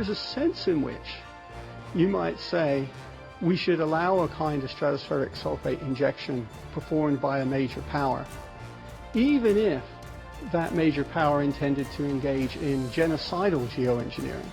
there's a sense in which you might say we should allow a kind of stratospheric sulfate injection performed by a major power, even if that major power intended to engage in genocidal geoengineering.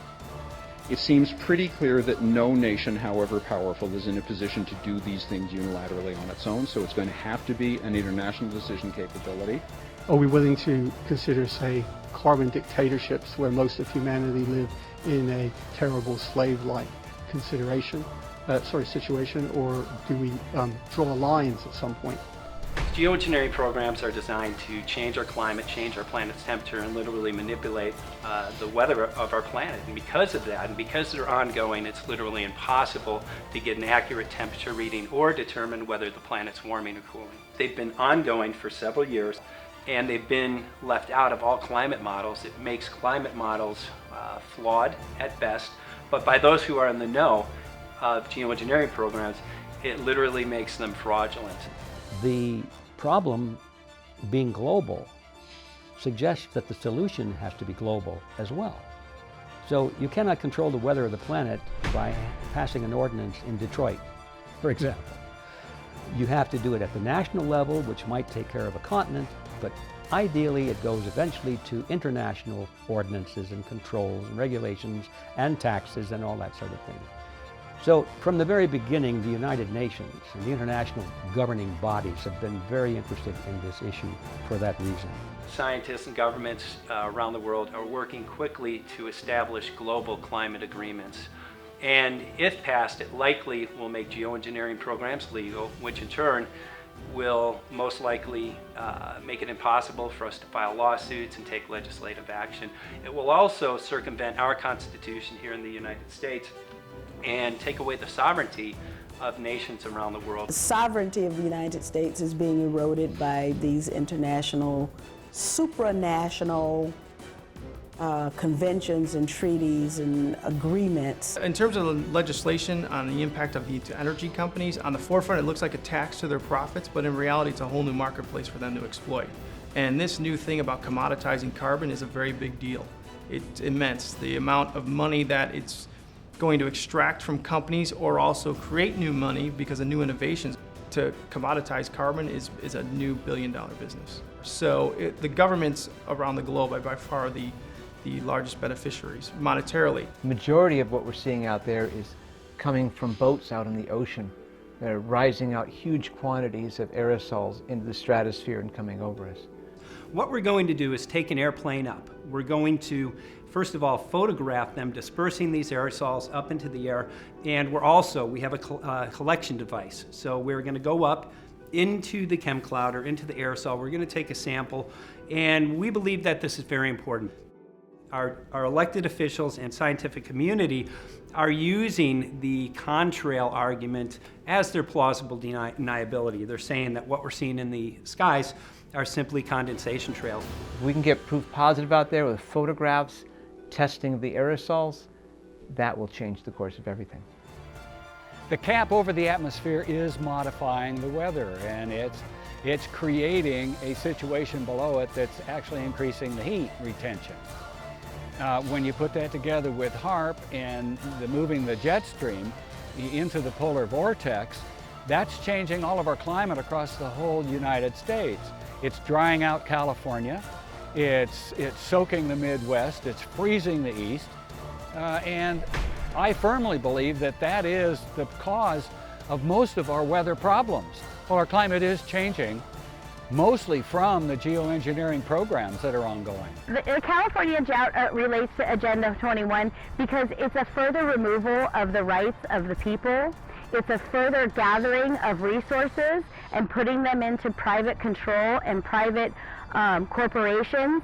It seems pretty clear that no nation, however powerful, is in a position to do these things unilaterally on its own, so it's going to have to be an international decision capability. Are we willing to consider, say, carbon dictatorships where most of humanity live in a terrible slave-like situation, or do we draw lines at some point? Geoengineering programs are designed to change our climate, change our planet's temperature, and literally manipulate the weather of our planet. And because of that, and because they're ongoing, it's literally impossible to get an accurate temperature reading or determine whether the planet's warming or cooling. They've been ongoing for several years, and they've been left out of all climate models. It makes climate models flawed at best, but by those who are in the know of geoengineering programs, it literally makes them fraudulent. The problem being global suggests that the solution has to be global as well. So you cannot control the weather of the planet by passing an ordinance in Detroit, for example. You have to do it at the national level, which might take care of a continent, but ideally it goes eventually to international ordinances and controls and regulations and taxes and all that sort of thing. So from the very beginning, the United Nations and the international governing bodies have been very interested in this issue for that reason. Scientists and governments around the world are working quickly to establish global climate agreements. And if passed, it likely will make geoengineering programs legal, which in turn will most likely make it impossible for us to file lawsuits and take legislative action. It will also circumvent our Constitution here in the United States and take away the sovereignty of nations around the world. The sovereignty of the United States is being eroded by these international, supranational conventions and treaties and agreements. In terms of the legislation on the impact of the energy companies, on the forefront it looks like a tax to their profits, but in reality it's a whole new marketplace for them to exploit. And this new thing about commoditizing carbon is a very big deal. It's immense. The amount of money that it's going to extract from companies or also create new money because of new innovations to commoditize carbon is a new billion-dollar business. So the governments around the globe are by far the largest beneficiaries monetarily. The majority of what we're seeing out there is coming from boats out in the ocean. They're rising out huge quantities of aerosols into the stratosphere and coming over us. What we're going to do is take an airplane up. We're going to, first of all, photograph them dispersing these aerosols up into the air, and we have a collection device. So we're going to go up into the chem cloud or into the aerosol. We're going to take a sample, and we believe that this is very important. Our elected officials and scientific community are using the contrail argument as their plausible deniability. They're saying that what we're seeing in the skies are simply condensation trails. We can get proof positive out there with photographs, testing of the aerosols. That will change the course of everything. The cap over the atmosphere is modifying the weather, and it's creating a situation below it that's actually increasing the heat retention. When you put that together with HAARP and moving the jet stream into the polar vortex, that's changing all of our climate across the whole United States. It's drying out California, it's soaking the Midwest, it's freezing the East, and I firmly believe that that is the cause of most of our weather problems. Well, our climate is changing, mostly from the geoengineering programs that are ongoing. The California Drought relates to Agenda 21 because it's a further removal of the rights of the people. It's a further gathering of resources and putting them into private control and private corporations.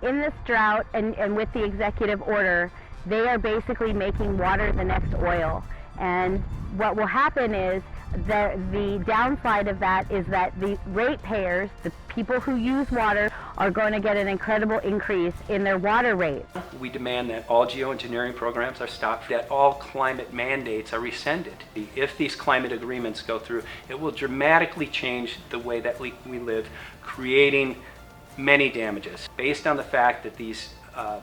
In this drought and with the executive order, they are basically making water the next oil. And what will happen is that the downside of that is that the ratepayers, the people who use water, are going to get an incredible increase in their water rates. We demand that all geoengineering programs are stopped, that all climate mandates are rescinded. If these climate agreements go through, it will dramatically change the way that we live, creating many damages. Based on the fact that these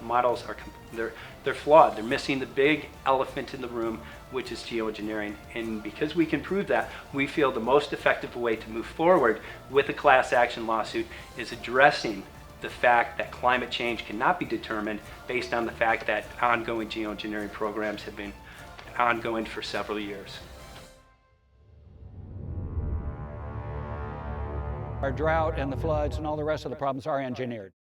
models are they're flawed. They're missing the big elephant in the room, which is geoengineering. And because we can prove that, we feel the most effective way to move forward with a class action lawsuit is addressing the fact that climate change cannot be determined based on the fact that ongoing geoengineering programs have been ongoing for several years. Our drought and the floods and all the rest of the problems are engineered.